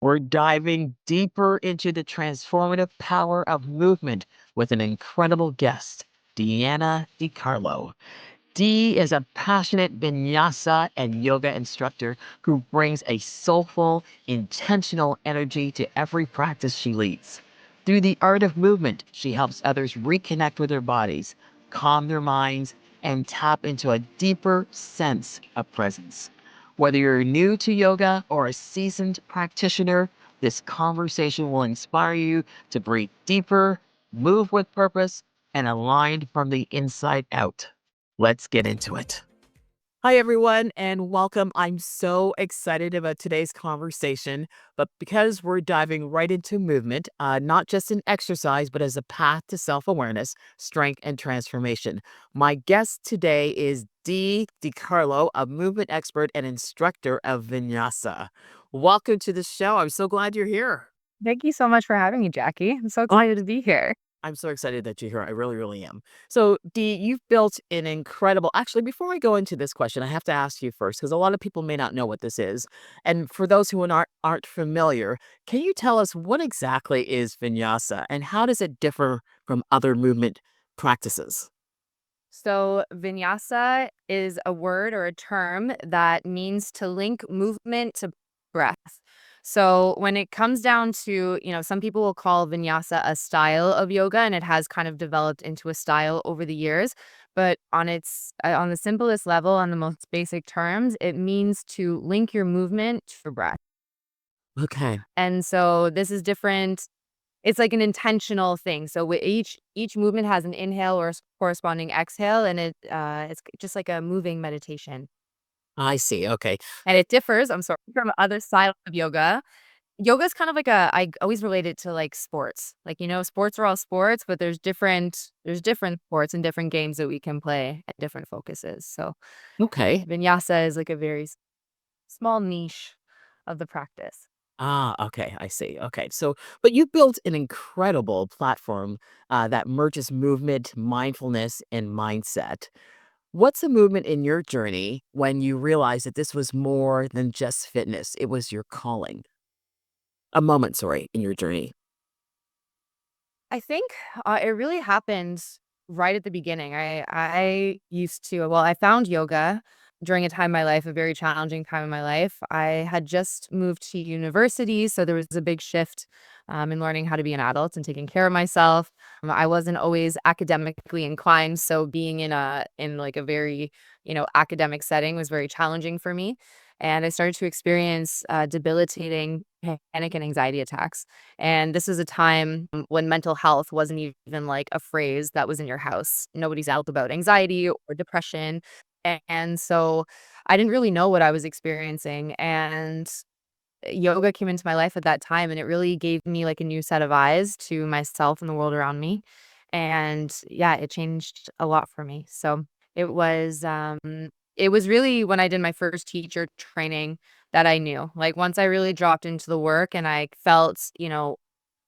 We're diving deeper into the transformative power of movement with an incredible guest, Deanna Di Carlo. Dee is a passionate vinyasa and yoga instructor who brings a soulful, intentional energy to every practice she leads. Through the art of movement, she helps others reconnect with their bodies, calm their minds, and tap into a deeper sense of presence. Whether you're new to yoga or a seasoned practitioner, this conversation will inspire you to breathe deeper, move with purpose, and align from the inside out. Let's get into it. Hi, everyone, and welcome. I'm so excited about today's conversation, but because we're diving right into movement, not just in exercise, but as a path to self awareness, strength, and transformation. My guest today is Dee Di Carlo, a movement expert and instructor of Vinyasa. Welcome to the show. I'm so glad you're here. Thank you so much for having me, Jackie. I'm so excited to be here. I'm so excited that you're here. I really, really am. So, Dee, you've built an incredible. Actually, before I go into this question, I have to ask you first because a lot of people may not know what this is. And for those who aren't familiar, can you tell us what exactly is vinyasa and how does it differ from other movement practices? So, vinyasa is a word or a term that means to link movement to breath. So, when it comes down to, some people will call vinyasa a style of yoga and it has kind of developed into a style over the years. But on the simplest level, on the most basic terms, it means to link your movement to breath. Okay. And so this is different. It's like an intentional thing. So with each movement has an inhale or corresponding exhale, and it's just like a moving meditation. I see. Okay. And it differs, I'm sorry, from other styles of yoga. Yoga is kind of like I always relate it to like sports. Like, sports are all sports, but there's different sports and different games that we can play at different focuses. So Okay. vinyasa is like a very small niche of the practice. Ah, okay, I see. Okay, so but you built an incredible platform that merges movement, mindfulness, and mindset. What's a movement in your journey when you realized that this was more than just fitness? It was your calling. A moment, sorry, in your journey. I think, it really happened right at the beginning. I used to well, I found yoga during a time in my life, a very challenging time in my life. I had just moved to university, so there was a big shift, in learning how to be an adult and taking care of myself. I wasn't always academically inclined, so being in like a very, academic setting was very challenging for me, and I started to experience, debilitating panic and anxiety attacks. And this is a time when mental health wasn't even like a phrase that was in your house. Nobody's out about anxiety or depression. And so I didn't really know what I was experiencing. And yoga came into my life at that time and it really gave me like a new set of eyes to myself and the world around me. And yeah, it changed a lot for me. So it was um it was really when I did my first teacher training that I knew. Like once I really dropped into the work and I felt,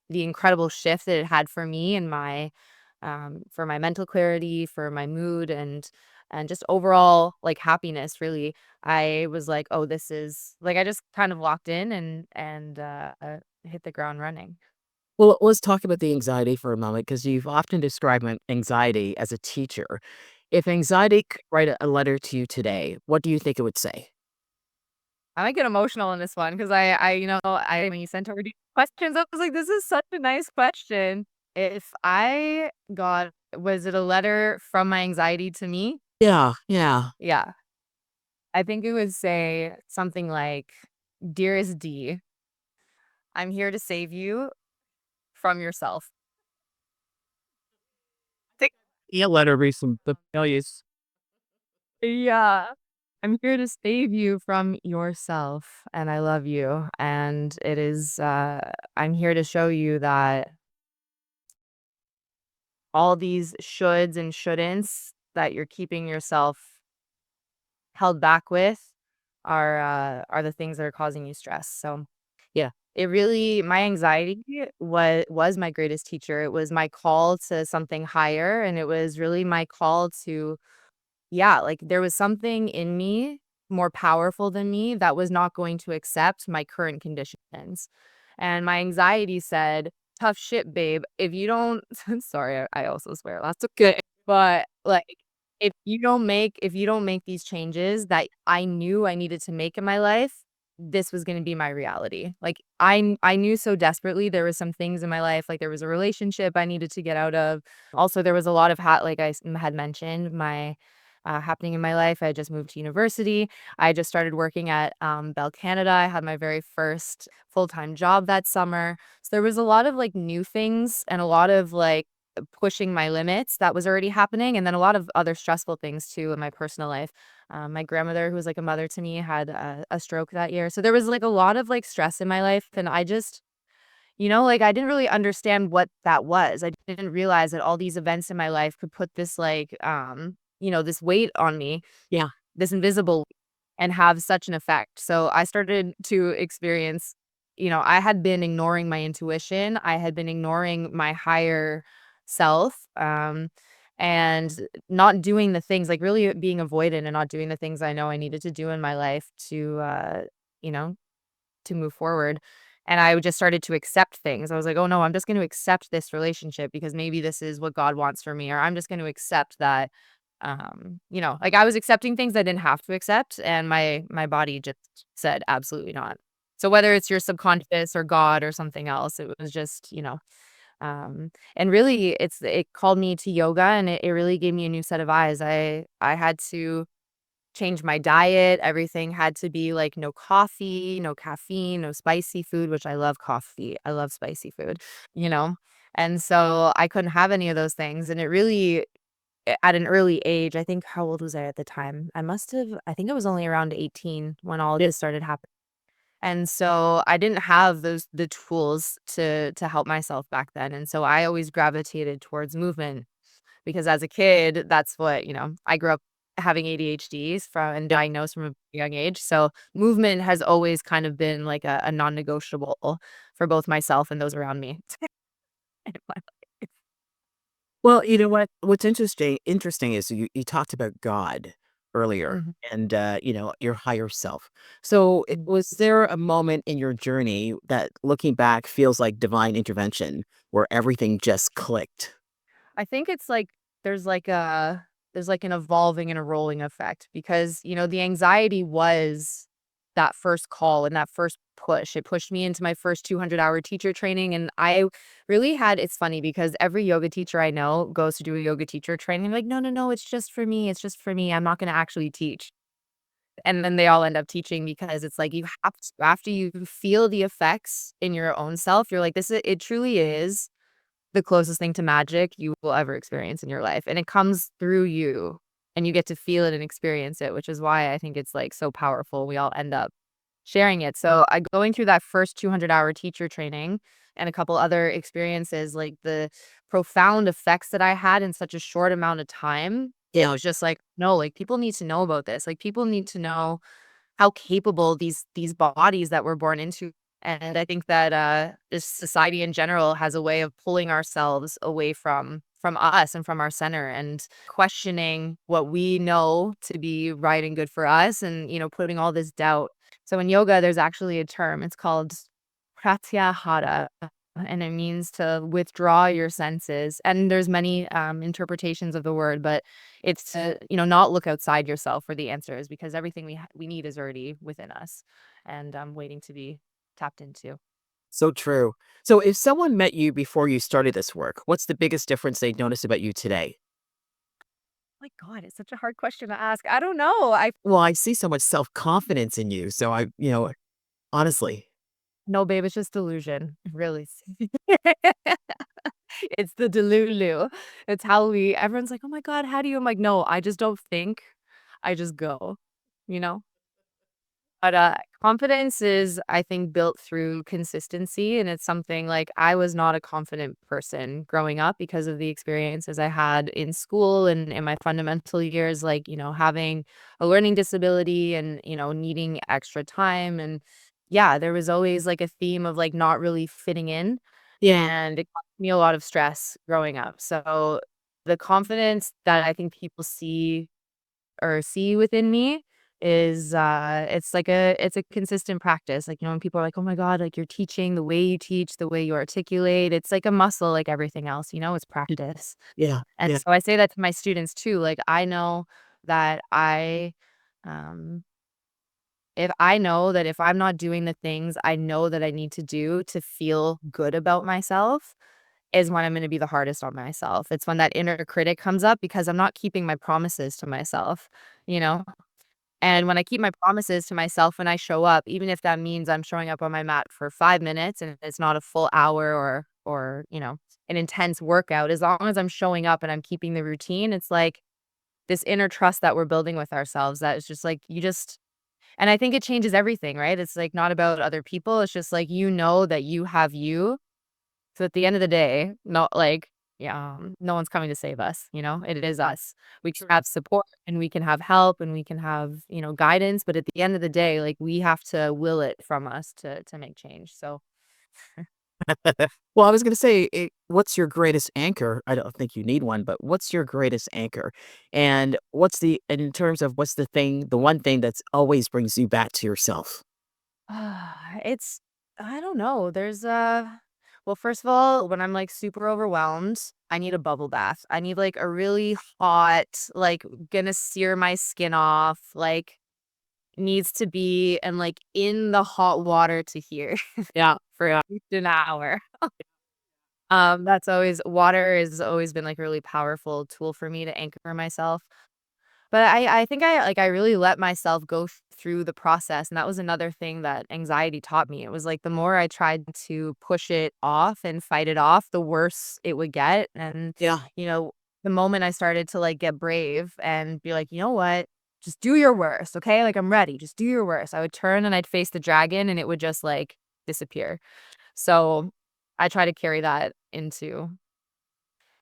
the incredible shift that it had for me and for my mental clarity, for my mood and just overall like happiness really. I was like, "Oh, this is" like I just kind of walked in and hit the ground running. Well, let's talk about the anxiety for a moment because you've often described anxiety as a teacher. If anxiety could write a letter to you today, what do you think it would say? I might get emotional in this one because I when you sent over these questions, I was like, "This is such a nice question." If I got was it a letter from my anxiety to me? Yeah, yeah. Yeah. I think it would say something like, "Dearest D, I'm here to save you from yourself." Think Yeah, letter be some the failures. Yeah. "I'm here to save you from yourself, and I love you, and I'm here to show you that all these shoulds and shouldn'ts that you're keeping yourself held back with are the things that are causing you stress." So, yeah, it really my anxiety was my greatest teacher. It was my call to something higher, and it was really my call to yeah, like, there was something in me more powerful than me that was not going to accept my current conditions. And my anxiety said, "Tough shit, babe. If you don't" sorry, I also swear, that's okay. But, like, if you don't make these changes that I knew I needed to make in my life, this was gonna be my reality. Like, I knew so desperately there was some things in my life, like, there was a relationship I needed to get out of. Also, there was a lot of like had mentioned, happening in my life. I had just moved to university. I just started working at, Bell Canada. I had my very first full-time job that summer. So there was a lot of, like, new things and a lot of, like, pushing my limits that was already happening, and then a lot of other stressful things too in my personal life. My grandmother, who was like a mother to me, had a stroke that year. So there was like a lot of like stress in my life, and I just, like I didn't really understand what that was. I didn't realize that all these events in my life could put this like, this weight on me, Yeah. this invisible and have such an effect. So I started to experience, I had been ignoring my intuition. I had been ignoring my higher self, and not doing the things like really being avoidant and not doing the things I know I needed to do in my life you know, to move forward. And I just started to accept things. I was like, oh no, I'm just going to accept this relationship because maybe this is what God wants for me, or I'm just going to accept that like I was accepting things I didn't have to accept, and my body just said absolutely not. So whether it's your subconscious or God or something else, it was just, and really it called me to yoga, and it really gave me a new set of eyes. I had to change my diet. Everything had to be like no coffee, no caffeine, no spicy food, which I love coffee. I love spicy food, you know? And so I couldn't have any of those things. And it really, at an early age, I think, how old was I at the time? I think I was only around 18 when all of this started happening. And so I didn't have the tools to help myself back then. And so I always gravitated towards movement because as a kid, that's what, I grew up having ADHDs from and diagnosed from a young age. So movement has always kind of been like a non-negotiable for both myself and those around me. Well, you know what? What's interesting is you talked about God earlier Mhm. and your higher self. So Mhm. was there a moment in your journey that looking back feels like divine intervention where everything just clicked? I think it's like there's like a there's like an evolving and a rolling effect because, the anxiety was that first call and that first push. It pushed me into my first 200-hour teacher training, and I really had it's funny because every yoga teacher I know goes to do a yoga teacher training. Like, "No, no, no, it's just for me. It's just for me. I'm not going to actually teach." And then they all end up teaching because it's like you have to, after you feel the effects in your own self, you're like, it truly is the closest thing to magic you will ever experience in your life, and it comes through you, and you get to feel it and experience it, which is why I think it's, like, so powerful. We all end up sharing it. So, I going through that first 200-hour teacher training and a couple other experiences, like, the profound effects that I had in such a short amount of time, I Yeah. was just like, "No, like, people need to know about this. Like, people need to know how capable these bodies that we're born into." And I think that this society in general has a way of pulling ourselves away from us and from our center and questioning what we know to be right and good for us, and putting all this doubt. So in yoga there's actually a term, it's called pratyahara, and it means to withdraw your senses, and there's many interpretations of the word, but it's to, not look outside yourself for the answers because everything we need is already within us and waiting to be tapped into. So true. So if someone met you before you started this work, what's the biggest difference they'd notice about you today? My God, it's such a hard question to ask. I don't know. I Well, I see so much self-confidence in you. So honestly. No, babe, it's just delusion. Really. It's the delulu. It's how we everyone's like, "Oh my God, how do you?" I'm like, "No, I just don't think. I just go." You know? But, confidence is, I think, built through consistency, and it's something like I was not a confident person growing up because of the experiences I had in school and in my fundamental years, like, having a learning disability and, needing extra time, and yeah, there was always, like, a theme of, like, not really fitting in, Yeah. and it caused me a lot of stress growing up. So, the confidence that I think people see within me is, it's a consistent practice. Like, when people are like, "Oh my god, like, you're teaching, the way you teach, the way you articulate," it's like a muscle like everything else, it's Y practice. yeah, And yeah. so I say that to my students too, like, I know that um if I know that if I'm not doing the things I know that I need to do to feel good about myself, is when I'm gonna be the hardest on myself. It's when that inner critic comes up because I'm not keeping my promises to myself, you know? And when I keep my promises to myself when I show up, even if that means I'm showing up on my mat for 5 minutes and it's not a full hour or an intense workout, as long as I'm showing up and I'm keeping the routine, it's like this inner trust that we're building with ourselves that is just like you just and I think it changes everything, right? It's like not about other people. It's just like that you have you. So at the end of the day, not like, yeah, no one's coming to save us, It is us. We can have support and we can have help and we can have, guidance, but at the end of the day, like we have to will it from us to make change. So Well, I was gonna say, what's your greatest anchor? I don't think you need one, but what's your greatest anchor? And in terms of what's the one thing that's always brings you back to yourself? it's I don't know. Well, first of all, when I'm like super overwhelmed, I need a bubble bath. I need like a really hot, like gonna sear my skin off, like needs to be and like in the hot water to here Yeah, for at least an hour. That's always water has always been like a really powerful tool for me to anchor myself. But I think I really let myself go through the process, and that was another thing that anxiety taught me. It was like the more I tried to push it off and fight it off, the worse it would get, and, yeah. you know, the moment I started to, like, get brave and be like, "You know what? Just do your worst, okay? Like, I'm ready. Just do your worst." I would turn and I'd face the dragon, and it would just, like, disappear. So, I try to carry that into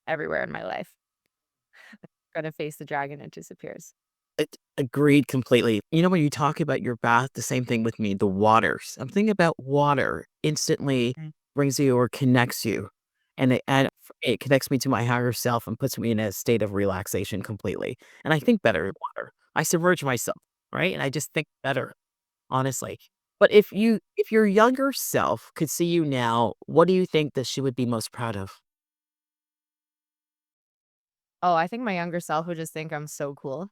everywhere in my life. Gonna face the dragon, it disappears. Agreed completely. You know, when you talk about your bath, the same thing with me, the water. Something about water instantly Mm. brings you or connects you. And it connects me to my higher self and puts me in a state of relaxation completely. And I think better in water. I submerge myself, right? And I just think better, honestly. But if your younger self could see you now, what do you think that she would be most proud of? Oh, I think my younger self would just think I'm so cool.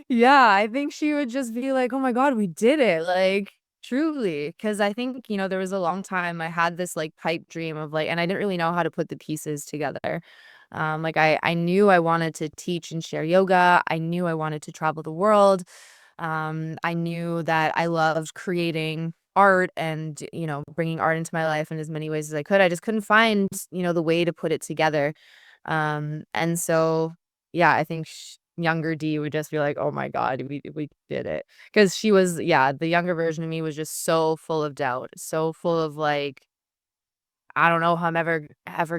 Yeah, I think she would just be like, "Oh my god, we did it." Like, truly, because I think, there was a long time I had this, like, pipe dream of, like and I didn't really know how to put the pieces together. Like, I knew I wanted to teach and share yoga. I knew I wanted to travel the world. I knew that I loved creating art and, bringing art into my life in as many ways as I could. I just couldn't find, the way to put it together. And so, yeah, I think younger D would just be like, "Oh my god, we did it." Because the younger version of me was just so full of doubt, so full of like, I don't know how I'm ever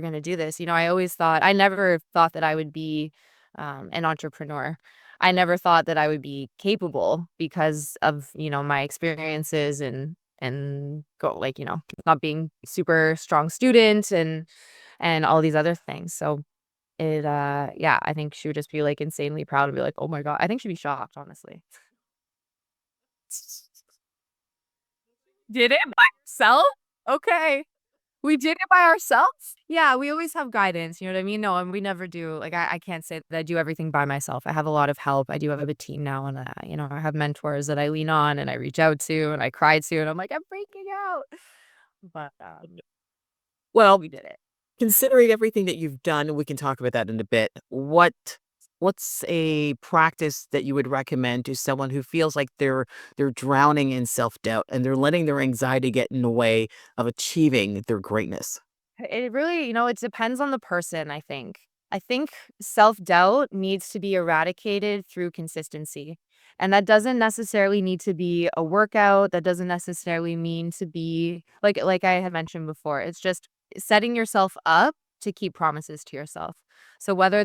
gonna do this. I never thought that I would be an entrepreneur. I never thought that I would be capable because of, my experiences and go like, not being super strong student and all these other things. So yeah, I think she would just be, like, insanely proud and be like, "Oh my god." I think she'd be shocked, honestly. Did it by herself? Okay. We did it by ourselves? Yeah, we always have guidance, you know what I mean? No, and we never do like, I can't say that I do everything by myself. I have a lot of help. I do have a team now, and, I have mentors that I lean on and I reach out to and I cry to, and I'm like, "I'm freaking out." But, Well, we did it. considering everything that you've done, we can talk about that in a bit. What's a practice that you would recommend to someone who feels like they're drowning in self-doubt and they're letting their anxiety get in the way of achieving their greatness? It really, it depends on the person, I think. I think self-doubt needs to be eradicated through consistency. And that doesn't necessarily need to be a workout. That doesn't necessarily mean to be like I had mentioned before. It's just setting yourself up to keep promises to yourself. So whether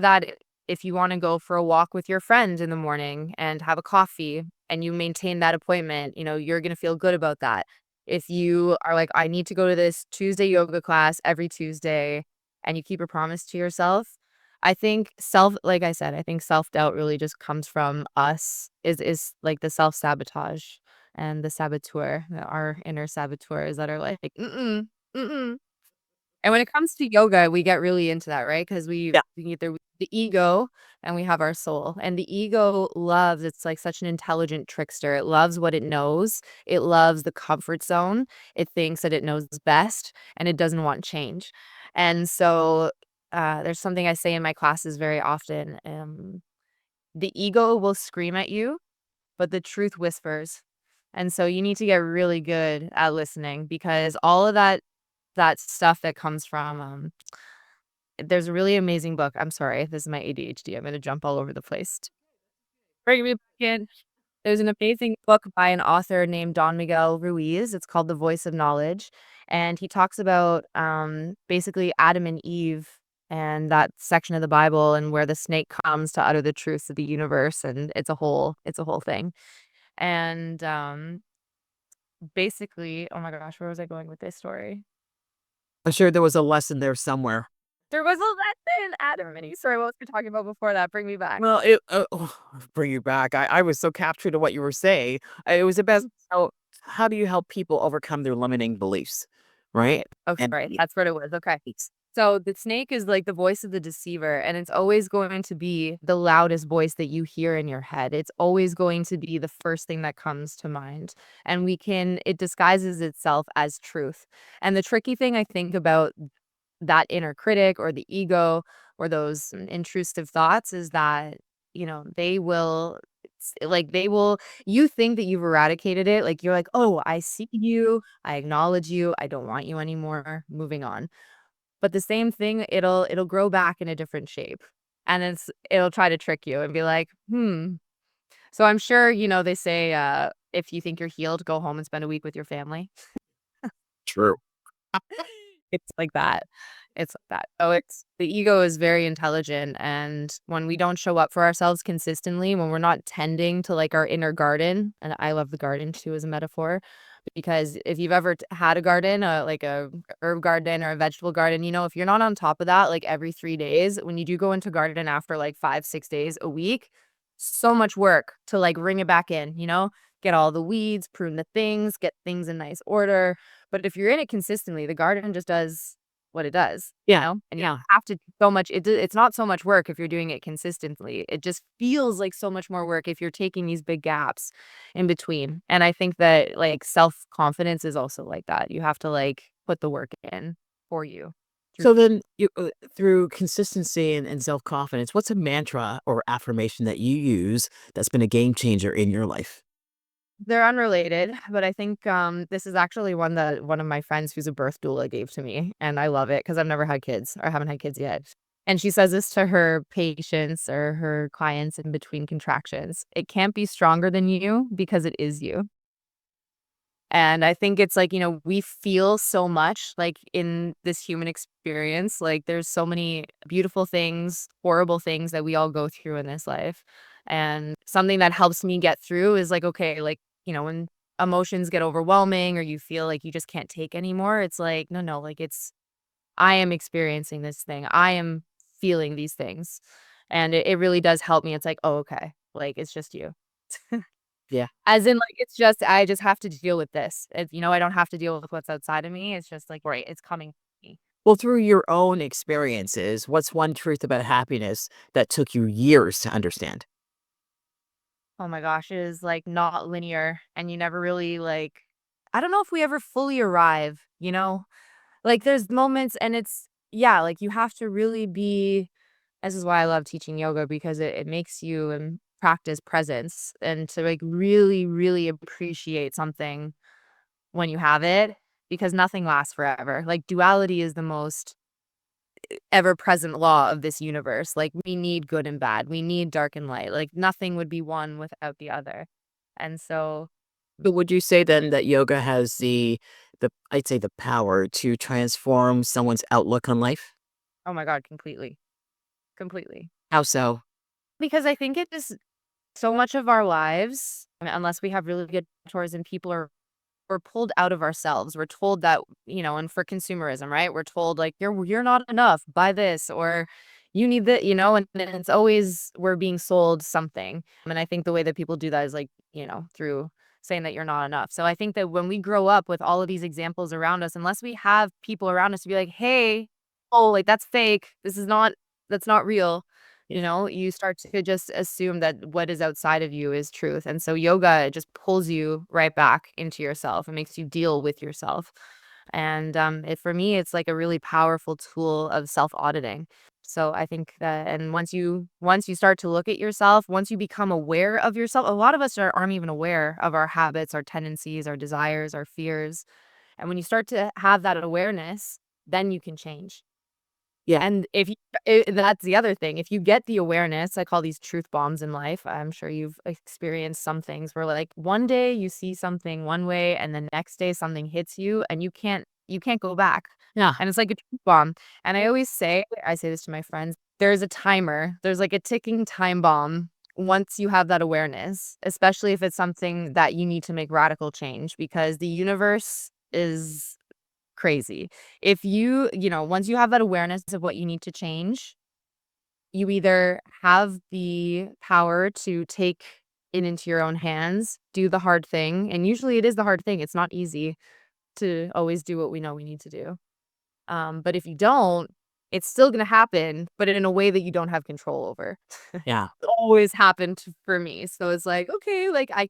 if you want to go for a walk with your friend in the morning and have a coffee and you maintain that appointment, you're going to feel good about that. If you are like, "I need to go to this Tuesday yoga class every Tuesday," and you keep a promise to yourself, I think like I said, I think self-doubt really just comes from us, is like the self-sabotage and the saboteur, our inner saboteurs that are like, "Mm-mm, mm-mm." And when it comes to yoga, we get really into that, right? Because Yeah. we either the ego and we have our soul. And the ego loves, it's like such an intelligent trickster. It loves what it knows. It loves the comfort zone. It thinks that it knows best and it doesn't want change. And so there's something I say in my classes very often. The ego will scream at you, but the truth whispers. And so you need to get really good at listening because all of that stuff that comes from, there's a really amazing book. I'm sorry, this is my ADHD. I'm gonna jump all over the place. Bring me back in. There's an amazing book by an author named Don Miguel Ruiz. It's called The Voice of Knowledge, and he talks about, basically Adam and Eve and that section of the Bible and where the snake comes to utter the truths of the universe, and it's a whole thing. And, basically oh my gosh, where was I going with this story? I'm sure there was a lesson there somewhere. There was a lesson, Adam and Eve. Sorry, what was we talking about before that? Bring me back. Well, bring you back. I was so captured in what you were saying. It was about how do you help people overcome their limiting beliefs, right? Right. Okay, And right. That's what it was. Okay. So the snake is like the voice of the deceiver, and it's always going to be the loudest voice that you hear in your head. It's always going to be the first thing that comes to mind. And it disguises itself as truth. And the tricky thing I think about that inner critic or the ego or those intrusive thoughts is that, they will they will you think that you've eradicated it, like you're like, "Oh, I see you, I acknowledge you, I don't want you anymore, moving on." But the same thing, it'll grow back in a different shape. And it'll try to trick you and be like, "Hmm." So I'm sure, they say, if you think you're healed, go home and spend a week with your family. true. It's like that. It's like that. Oh, it's the ego is very intelligent, and when we don't show up for ourselves consistently, when we're not tending to, like, our inner garden, and I love the garden too as a metaphor, because if you've ever had a garden, like a herb garden or a vegetable garden, if you're not on top of that, like, every 3 days, when you do go into garden after, like, 5, 6 days a week, so much work to, like, bring it back in, Get all the weeds, prune the things, get things in nice order. But if you're in it consistently, the garden just does what it does, Yeah. And you Yeah. have to so much it's not so much work if you're doing it consistently. It just feels like so much more work if you're taking these big gaps in between. And I think that, like, self-confidence is also like that. You have to, like, put the work in for you. Through So then, through consistency and self confidence, what's a mantra or affirmation that you use that's been a game changer in your life? They're unrelated, but I think, this is actually one that one of my friends who's a birth doula gave to me, and I love it because 'cause I've never had kids, or I haven't had kids yet. And she says this to her patients or her clients in between contractions: "It can't be stronger than you because it is you." And I think it's like, we feel so much, like, in this human experience, like, there's so many beautiful things, horrible things that we all go through in this life, and something that helps me get through is like, okay, like, when emotions get overwhelming or you feel like you just can't take anymore, it's like, "No, no, like, I am experiencing this thing. I am feeling these things." And it really does help me. It's like, "Oh, okay, like, it's just you." Yeah. As in, like, it's just I just have to deal with this. I don't have to deal with what's outside of me. It's just like, Right. it's coming to me. Well, through your own experiences, what's one truth about happiness that took you years to understand? Oh my gosh, it is, like, not linear, and you never really, like I don't know if we ever fully arrive, you know? Like, there's moments and it's yeah, like, you have to really be this is why I love teaching yoga because it makes you, practice presence and to, like, really, really appreciate something when you have it, because nothing lasts forever. Like, duality is the most ever-present law of this universe. Like, we need good and bad. We need dark and light. Like, nothing would be one without the other. And so But would you say then that yoga has the I'd say the power to transform someone's outlook on life? oh my god, completely, completely. How so? Because I think it is so much of our lives, unless we have really good mentors and people are we're pulled out of ourselves. We're told that, and for consumerism, right? We're told like you're not enough, buy this, or you need the you know, and it's always we're being sold something. And I think the way that people do that is like, through saying that you're not enough. So I think that when we grow up with all of these examples around us, unless we have people around us to be like, "Hey, oh, like that's fake. That's not real." You start to just assume that what is outside of you is truth. And so yoga just pulls you right back into yourself and makes you deal with yourself. And for me, it's like a really powerful tool of self-auditing. So I think that, and once you start to look at yourself, once you become aware of yourself, a lot of us aren't even aware of our habits, our tendencies, our desires, our fears. And when you start to have that awareness, then you can change. Yeah. And if you that's the other thing, if you get the awareness, I call these truth bombs in life. I'm sure you've experienced some things where, like, one day you see something one way and the next day something hits you and you can't go back. Yeah. And it's like a truth bomb. And I say this to my friends, there's a timer. There's like a ticking time bomb once you have that awareness, especially if it's something that you need to make radical change because the universe is crazy. If once you have that awareness of what you need to change, you either have the power to take it into your own hands, do the hard thing, and usually it is the hard thing. It's not easy to always do what we know we need to do. But if you don't, it's still gonna happen, but in a way that you don't have control over. Yeah. Always happened for me. So it's like, okay, like I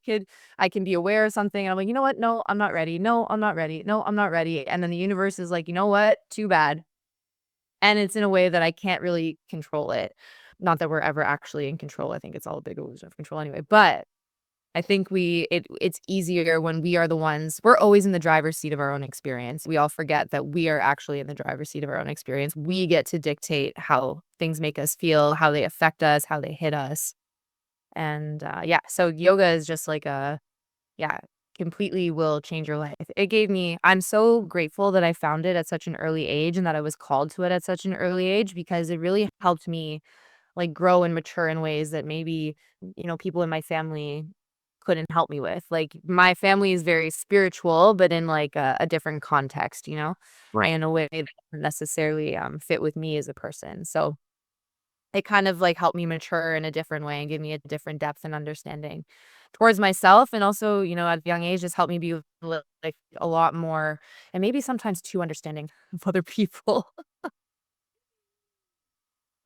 can be aware of something. And I'm like, you know what? No, I'm not ready. No, I'm not ready. No, I'm not ready. And then the universe is like, you know what? Too bad. And it's in a way that I can't really control it. Not that we're ever actually in control. I think it's all a big illusion of control anyway. But I think it's easier when we are the ones we're always in the driver's seat of our own experience. We all forget that we are actually in the driver's seat of our own experience. We get to dictate how things make us feel, how they affect us, how they hit us. And, yeah, so yoga is just like yeah, completely will change your life. I'm so grateful that I found it at such an early age and that I was called to it at such an early age because it really helped me, like, grow and mature in ways that maybe, people in my family couldn't help me with. Like, my family is very spiritual, but in, like, a different context, Right. in a way that doesn't necessarily, fit with me as a person. So it kind of, like, helped me mature in a different way and give me a different depth and understanding towards myself, and also, at a young age, just helped me be like, a lot more and maybe sometimes too understanding of other people.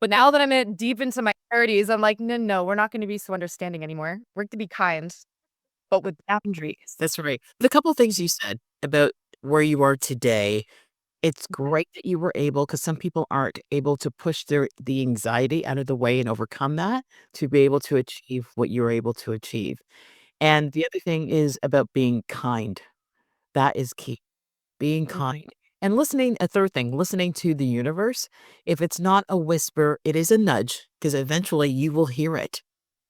But now that I'm deep into my 30s, I'm like, "No, no, we're not gonna be so understanding anymore. We're to be kind, but with boundaries." That's right. The couple of things you said about where you are today, it's great that you were able, because some people aren't able to push the anxiety out of the way and overcome that to be able to achieve what you're able to achieve. And the other thing is about being kind. That is key. Being Mhm. kind. And listening, a third thing, listening to the universe. If it's not a whisper, it is a nudge, because eventually you will hear it,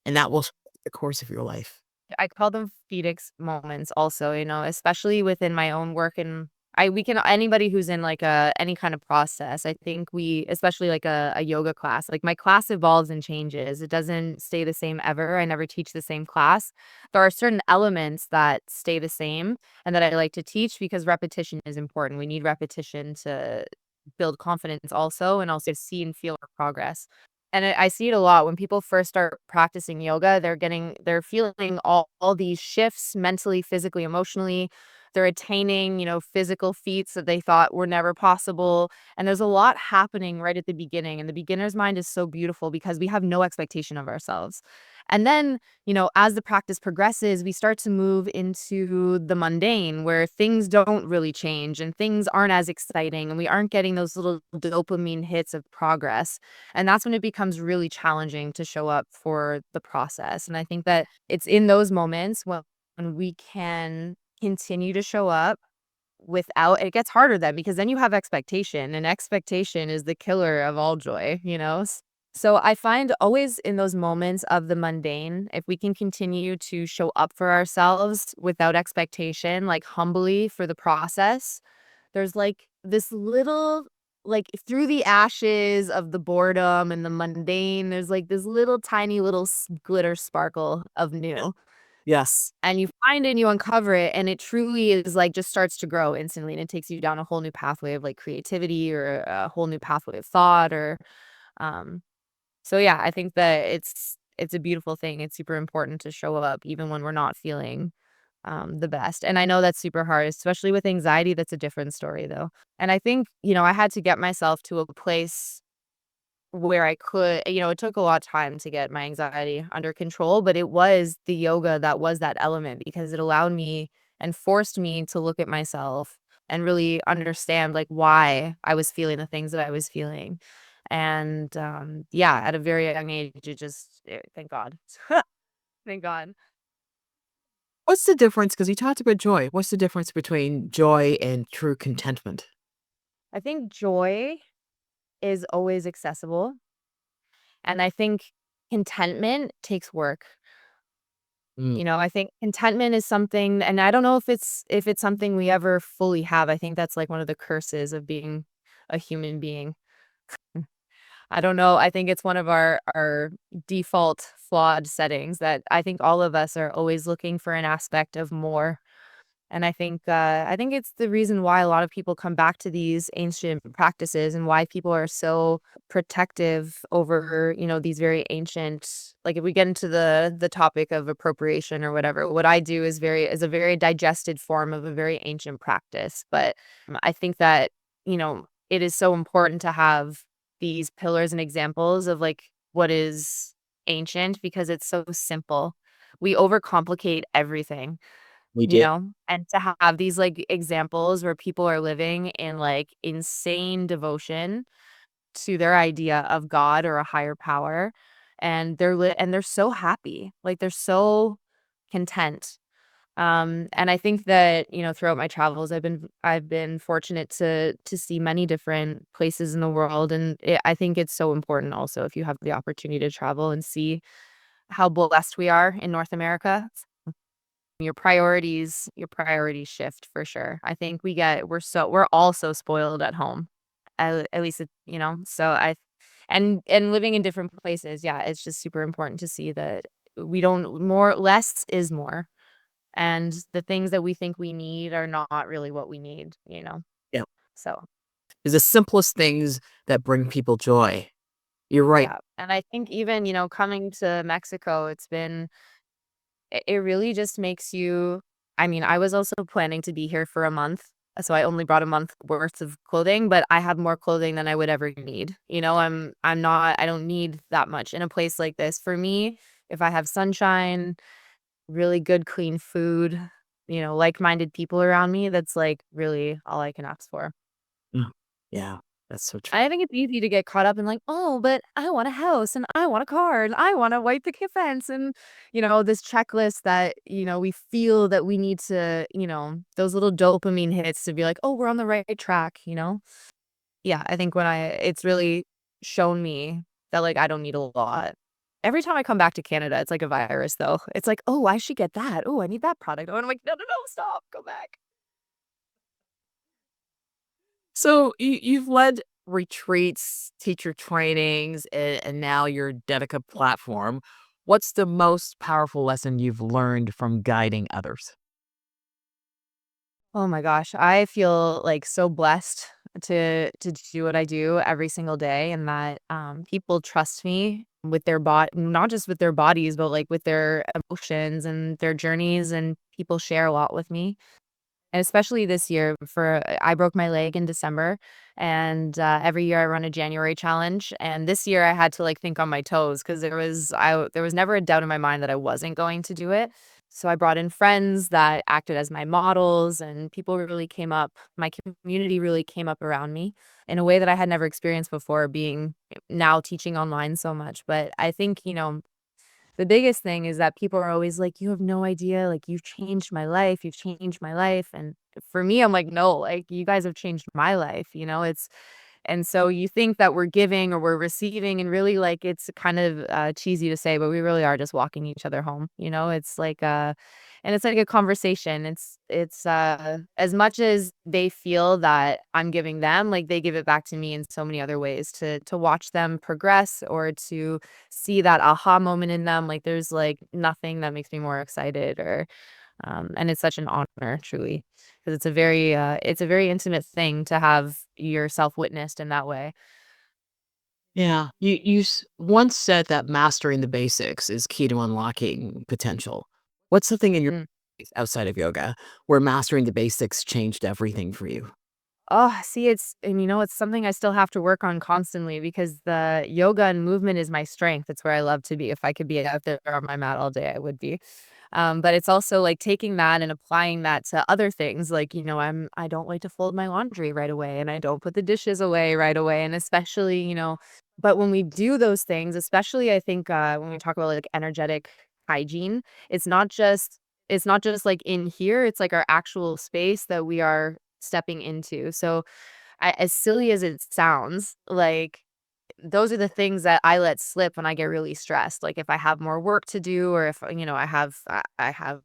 and that will shape the course of your life. I call them Phoenix moments also, especially within my own work and I we can anybody who's in like any kind of process. I think we especially like a yoga class. Like my class evolves and changes. It doesn't stay the same ever. I never teach the same class. There are certain elements that stay the same and that I like to teach because repetition is important. We need repetition to build confidence also and also see and feel our progress. And I see it a lot when people first start practicing yoga, they're feeling all these shifts mentally, physically, emotionally. They're attaining, physical feats that they thought were never possible. And there's a lot happening right at the beginning. And the beginner's mind is so beautiful because we have no expectation of ourselves. And then, as the practice progresses, we start to move into the mundane where things don't really change and things aren't as exciting and we aren't getting those little dopamine hits of progress. And that's when it becomes really challenging to show up for the process. And I think that it's in those moments when we can continue to show up without it gets harder then because then you have expectation and expectation is the killer of all joy. So I find always in those moments of the mundane, if we can continue to show up for ourselves without expectation, like humbly for the process, there's like this little like through the ashes of the boredom and the mundane, there's like this little tiny little glitter sparkle of Yeah. new. Yes. And you find it and you uncover it, and it truly is like just starts to grow instantly. And it takes you down a whole new pathway of like creativity or a whole new pathway of thought or Um, so yeah, I think that it's a beautiful thing. It's super important to show up even when we're not feeling the best. And I know that's super hard, especially with anxiety. That's a different story though. And I think, I had to get myself to a place where I could, it took a lot of time to get my anxiety under control, but it was the yoga that was that element because it allowed me and forced me to look at myself and really understand like why I was feeling the things that I was feeling. And yeah, at a very young age, thank God. Thank God. What's the difference? Because you talked about joy. What's the difference between joy and true contentment? I think joy is always accessible. And I think contentment takes work. Mm, I think contentment is something, and I don't know if it's something we ever fully have. I think that's like one of the curses of being a human being. I don't know. I think it's one of our default flawed settings that I think all of us are always looking for an aspect of more. And I think it's the reason why a lot of people come back to these ancient practices and why people are so protective over, these very ancient, like if we get into the topic of appropriation or whatever, what I do is a very digested form of a very ancient practice. But I think that, it is so important to have these pillars and examples of like what is ancient because it's so simple. We overcomplicate everything, we did. and to have these, like, examples where people are living in, like, insane devotion to their idea of God or a higher power, and they're so happy, like, they're so content, and I think that, throughout my travels, I've been fortunate to see many different places in the world, and I think it's so important also if you have the opportunity to travel and see how blessed we are in North America. Your priorities shift for sure. I think we're all so spoiled at home. At least so and living in different places, yeah, it's just super important to see that we don't more less is more. And the things that we think we need are not really what we need. Yeah. So, It's the simplest things that bring people joy. You're right. yeah. And I think even, coming to Mexico, it really just makes you. I mean, I was also planning to be here for a month, so I only brought a month worth of clothing, but I have more clothing than I would ever need. I don't need that much in a place like this. For me, if I have sunshine, really good clean food, like-minded people around me, that's like really all I can ask for. Mm, yeah, that's so true. I think it's easy to get caught up in like, "Oh, but I want a house and I want a car and I wanna wipe the fence," and, this checklist that, we feel that we need to, those little dopamine hits to be like, "Oh, we're on the right track?" Yeah, I think it's really shown me that, like, I don't need a lot. Every time I come back to Canada, it's like a virus, though. It's like, "Oh, I should get that. Oh, I need that product." Oh, and I'm like, "No, no, no, stop. Go back." So you've led retreats, teacher trainings, and now your Dedica platform. What's the most powerful lesson you've learned from guiding others? Oh my gosh, I feel, like, so blessed to do what I do every single day and that, people trust me with their not just with their bodies, but, like, with their emotions and their journeys, and people share a lot with me. And especially this year I broke my leg in December, and, every year I run a January challenge, and this year I had to, like, think on my toes because there was never a doubt in my mind that I wasn't going to do it. So I brought in friends that acted as my models, and people really came up my community really came up around me in a way that I had never experienced before being now teaching online so much. But I think, the biggest thing is that people are always like, "You have no idea, like, you've changed my life," and for me, I'm like, "No, like, you guys have changed my life?" And so you think that we're giving or we're receiving, and really, like, it's kind of, cheesy to say, but we really are just walking each other home? It's like, and it's like a conversation. As much as they feel that I'm giving them, like, they give it back to me in so many other ways to watch them progress or to see that aha moment in them, like, there's, like, nothing that makes me more excited and it's such an honor, truly, because it's a very intimate thing to have yourself witnessed in that way. Yeah. You once said that mastering the basics is key to unlocking potential. What's something in your Mm. life outside of yoga where mastering the basics changed everything for you? Oh, see, it's something I still have to work on constantly because the yoga and movement is my strength. It's where I love to be. If I could be out there on my mat all day, I would be. But it's also like taking that and applying that to other things. Like, I don't like to fold my laundry right away and I don't put the dishes away right away. And especially, but when we do those things, especially I think when we talk about like energetic hygiene, it's not just it's not just like in here, it's like our actual space that we are stepping into. So as silly as it sounds, like those are the things that I let slip when I get really stressed. Like if I have more work to do, or if I have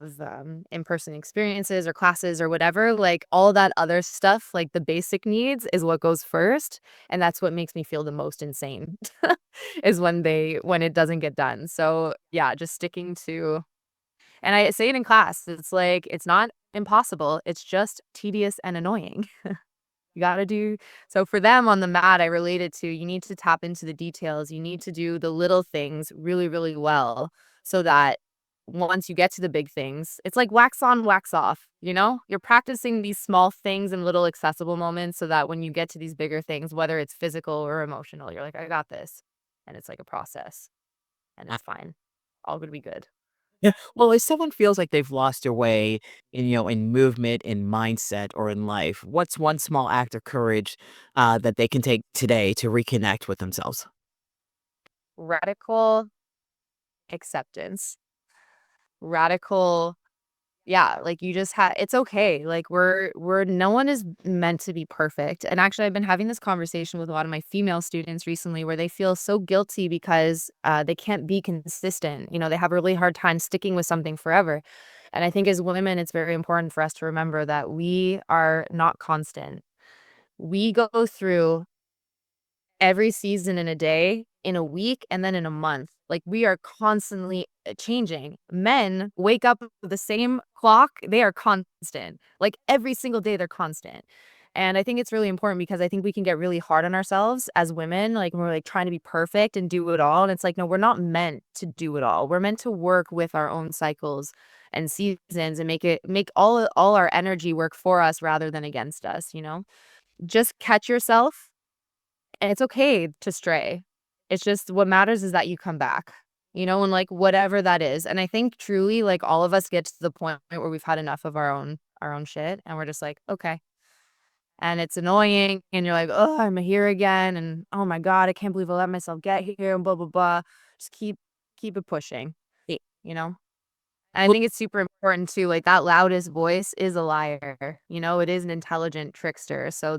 in-person experiences or classes or whatever, like all that other stuff, like the basic needs is what goes first, and that's what makes me feel the most insane is when it doesn't get done. So yeah, just sticking to, and I say it in class. It's like it's not impossible. It's just tedious and annoying. You gotta do so for them on the mat, I related to you need to tap into the details. You need to do the little things really, really well so that once you get to the big things, it's like wax on, wax off, you know? You're practicing these small things and little accessible moments so that when you get to these bigger things, whether it's physical or emotional, you're like, I got this. And it's like a process and it's fine. All gonna be good. Yeah. Well, if someone feels like they've lost their way in movement, in mindset, or in life, what's one small act of courage that they can take today to reconnect with themselves? Radical acceptance. Radical. Yeah, like, you just it's okay, like, we're no one is meant to be perfect, and actually, I've been having this conversation with a lot of my female students recently where they feel so guilty because, they can't be consistent, they have a really hard time sticking with something forever, and I think as women, it's very important for us to remember that we are not constant. We go through every season in a day, in a week, and then in a month. Like, we are constantly, changing. Men wake up with the same clock, they are constant. Like, every single day, they're constant. And I think it's really important because I think we can get really hard on ourselves as women, like, when we're, like, trying to be perfect and do it all, and it's like, no, we're not meant to do it all. We're meant to work with our own cycles and seasons and make all our energy work for us rather than against us, you know? Just catch yourself and it's okay to stray. It's just what matters is that you come back, and like whatever that is. And I think truly like all of us get to the point where we've had enough of our own shit and we're just like, okay. And it's annoying and you're like, oh, I'm here again. And oh my God, I can't believe I let myself get here and blah, blah, blah. Just keep it pushing, Eh, you know? And I well, think it's super important too, like that loudest voice is a liar, it is an intelligent trickster. So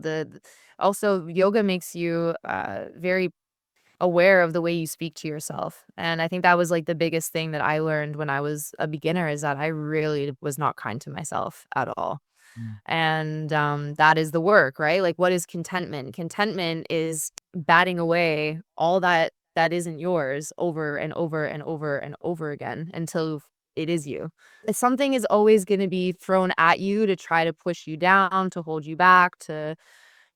also yoga makes you very aware of the way you speak to yourself. And I think that was like the biggest thing that I learned when I was a beginner is that I really was not kind to myself at all. mm, And that is the work, right? Like what is contentment? Contentment is batting away all that isn't yours over and over and over and over again until it is you. Something is always going to be thrown at you to try to push you down, to hold you back, and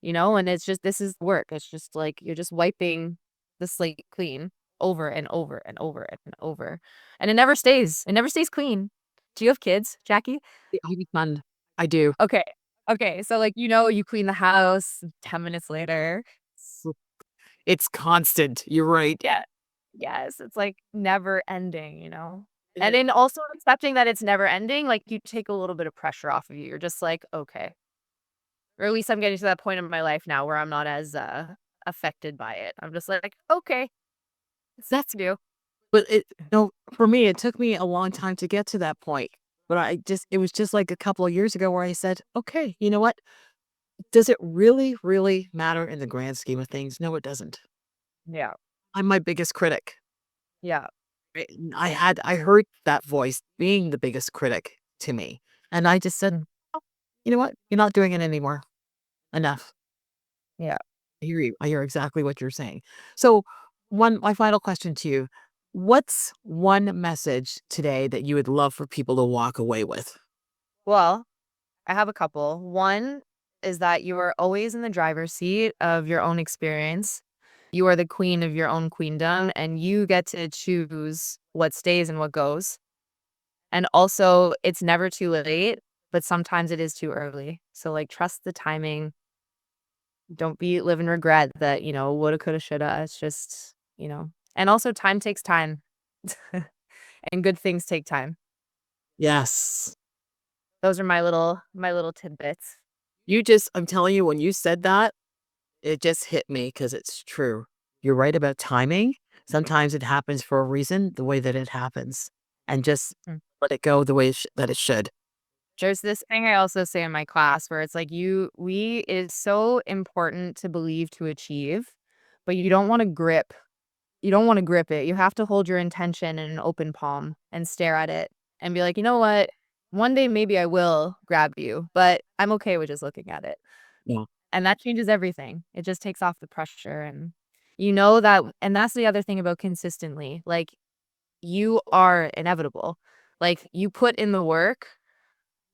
it's just this is work. It's just like you're just wiping the slate clean over and over and over and over. And it never stays. It never stays clean. Do you have kids, Jackie? I have fun. I do. Okay. Okay. So like you clean the house 10 minutes later. It's constant. You're right. Yeah. Yes. It's like never ending. And Eh, then also accepting that it's never ending, like you take a little bit of pressure off of you. You're just like, okay. Or at least I'm getting to that point in my life now where I'm not as affected by it. I'm just like, okay, that's new. But no, for me, it took me a long time to get to that point. But it was just like a couple of years ago where I said, okay, you know what? Does it really, really matter in the grand scheme of things? No, it doesn't. Yeah. I'm my biggest critic. Yeah. Right? And I heard that voice being the biggest critic to me. And I just said, Mm. "Oh, you know what? You're not doing it anymore. Enough." Yeah. I hear you. I hear exactly what you're saying. So my final question to you, what's one message today that you would love for people to walk away with? Well, I have a couple. One is that you are always in the driver's seat of your own experience. You are the queen of your own queendom, and you get to choose what stays and what goes. And also, it's never too late, but sometimes it is too early. So, like, trust the timing. Don't be live in regret that, woulda, coulda, shoulda. It's just, and also time takes time, and good things take time. Yes. Those are my little tidbits. I'm telling you, when you said that, it just hit me because it's true. You're right about timing. Sometimes it happens for a reason, the way that it happens, and just Mm. let it go the way that it should. There's this thing I also say in my class where it's like it is so important to believe to achieve, but you don't wanna grip it. You have to hold your intention in an open palm and stare at it and be like, "You know what? One day maybe I will grab you, but I'm okay with just looking at it." Yeah. And that changes everything. It just takes off the pressure, and you know that, and that's the other thing about consistently, like, you are inevitable. Like, you put in the work,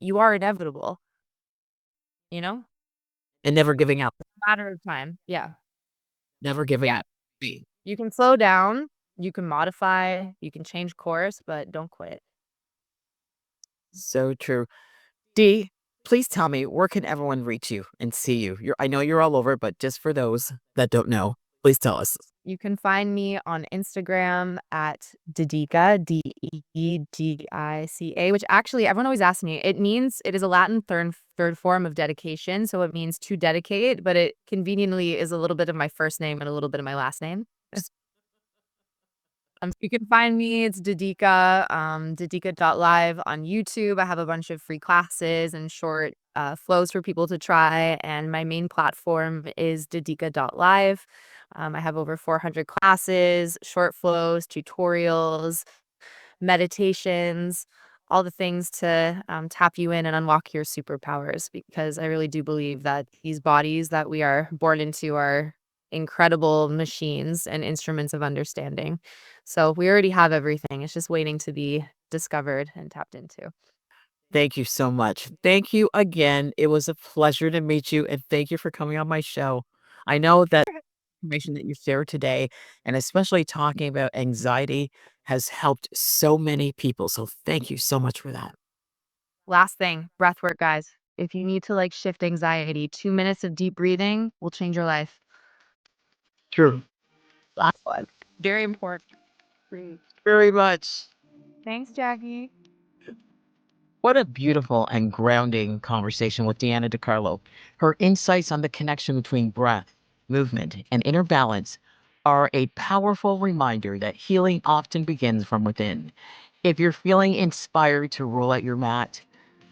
you are inevitable, you know? And never giving up. Matter of time. Yeah. Never giving up. You can slow down, you can modify, you can change course, but don't quit. So true. Dee, please tell me, where can everyone reach you and see you? I know you're all over, but just for those that don't know, please tell us. You can find me on Instagram at Dedica, Dedica, which actually everyone always asks me. It is a Latin third form of dedication, so it means to dedicate, but it conveniently is a little bit of my first name and a little bit of my last name. You can find me, it's Dedica, Dedica.live on YouTube. I have a bunch of free classes and short flows for people to try. And my main platform is Dedica.live. I have over 400 classes, short flows, tutorials, meditations, all the things to tap you in and unlock your superpowers, because I really do believe that these bodies that we are born into are incredible machines and instruments of understanding. So we already have everything. It's just waiting to be discovered and tapped into. Thank you so much. Thank you again. It was a pleasure to meet you, and thank you for coming on my show. I know that information that you shared today, and especially talking about anxiety, has helped so many people. So thank you so much for that. Last thing, breath work, guys. If you need to like shift anxiety, 2 minutes of deep breathing will change your life. True. Last one. Very important. Breathe. Very much. Thanks, Jackie. What a beautiful and grounding conversation with Deanna Di Carlo. Her insights on the connection between breath, movement, and inner balance are a powerful reminder that healing often begins from within. If you're feeling inspired to roll out your mat,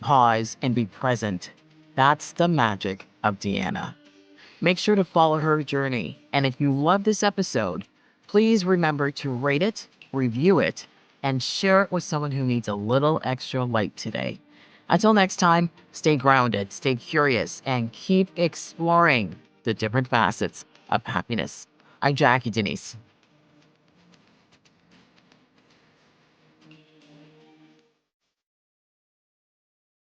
pause, and be present, that's the magic of Deanna. Make sure to follow her journey. And if you love this episode, please remember to rate it, review it, and share it with someone who needs a little extra light today. Until next time, stay grounded, stay curious, and keep exploring the different facets of happiness. I'm Jackie Denise.